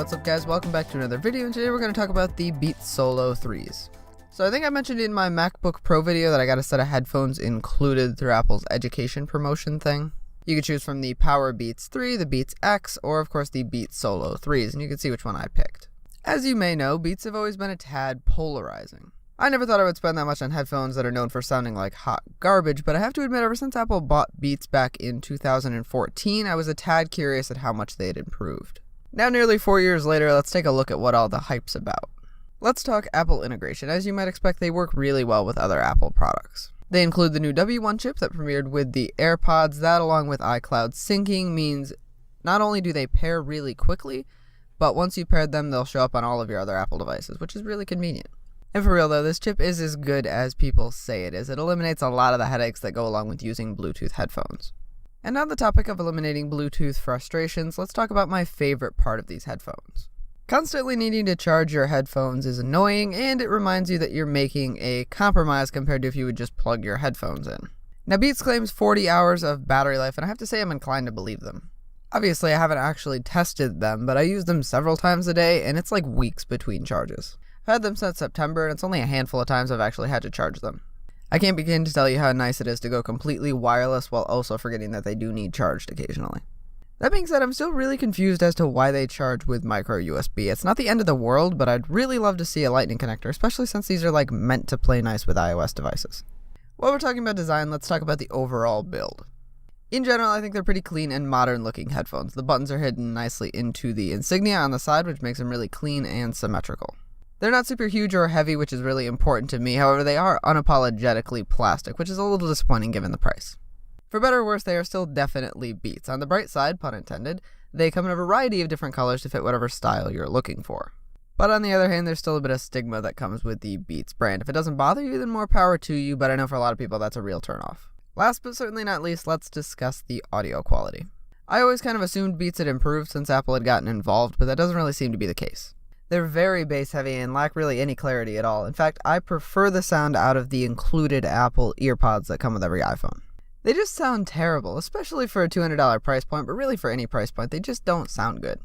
what's up guys, welcome back to another video, and today we're going to talk about the Beats Solo 3s. So I think I mentioned in my MacBook Pro video that I got a set of headphones included through Apple's education promotion thing. You could choose from the Power Beats 3, the Beats X, or of course the Beats Solo 3s, and you can see which one I picked. As you may know, Beats have always been a tad polarizing. I never thought I would spend that much on headphones that are known for sounding like hot garbage, but I have to admit ever since Apple bought Beats back in 2014, I was a tad curious at how much they had improved. Now nearly 4 years later, let's take a look at what all the hype's about. Let's talk Apple integration. As you might expect, they work really well with other Apple products. They include the new W1 chip that premiered with the AirPods. That, along with iCloud syncing, means not only do they pair really quickly, but once you paired them, they'll show up on all of your other Apple devices, which is really convenient. And for real though, this chip is as good as people say it is. It eliminates a lot of the headaches that go along with using Bluetooth headphones. And on the topic of eliminating Bluetooth frustrations, let's talk about my favorite part of these headphones. Constantly needing to charge your headphones is annoying, and it reminds you that you're making a compromise compared to if you would just plug your headphones in. Now Beats claims 40 hours of battery life, and I have to say I'm inclined to believe them. Obviously I haven't actually tested them, but I use them several times a day, and it's like weeks between charges. I've had them since September, and it's only a handful of times I've actually had to charge them. I can't begin to tell you how nice it is to go completely wireless while also forgetting that they do need charged occasionally. That being said, I'm still really confused as to why they charge with micro USB. It's not the end of the world, but I'd really love to see a lightning connector, especially since these are like meant to play nice with iOS devices. While we're talking about design, let's talk about the overall build. In general, I think they're pretty clean and modern looking headphones. The buttons are hidden nicely into the insignia on the side, which makes them really clean and symmetrical. They're not super huge or heavy, which is really important to me. However, they are unapologetically plastic, which is a little disappointing given the price. For better or worse, they are still definitely Beats. On the bright side, pun intended, they come in a variety of different colors to fit whatever style you're looking for. But on the other hand, there's still a bit of stigma that comes with the Beats brand. If it doesn't bother you, then more power to you, but I know for a lot of people that's a real turnoff. Last but certainly not least, let's discuss the audio quality. I always kind of assumed Beats had improved since Apple had gotten involved, but that doesn't really seem to be the case. They're very bass heavy and lack really any clarity at all. In fact, I prefer the sound out of the included Apple earpods that come with every iPhone. They just sound terrible, especially for a $200 price point, but really for any price point, they just don't sound good.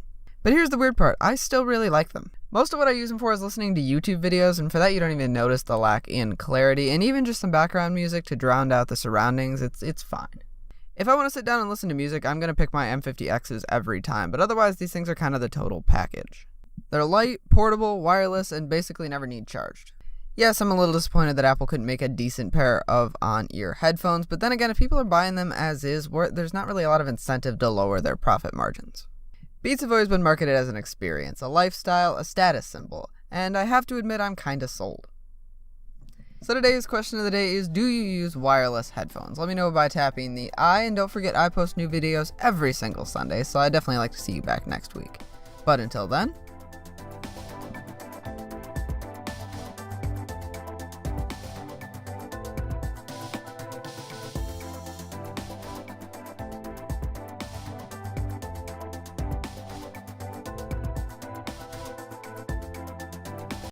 But here's the weird part, I still really like them. Most of what I use them for is listening to YouTube videos, and for that you don't even notice the lack in clarity, and even just some background music to drown out the surroundings, it's fine. If I want to sit down and listen to music, I'm going to pick my M50Xs every time, but otherwise these things are kind of the total package. They're light, portable, wireless, and basically never need charged. Yes, I'm a little disappointed that Apple couldn't make a decent pair of on-ear headphones, but then again, if people are buying them as is, there's not really a lot of incentive to lower their profit margins. Beats have always been marketed as an experience, a lifestyle, a status symbol, and I have to admit I'm kinda sold. So today's question of the day is, do you use wireless headphones? Let me know by tapping the I, and don't forget I post new videos every single Sunday, so I'd definitely like to see you back next week. But until then,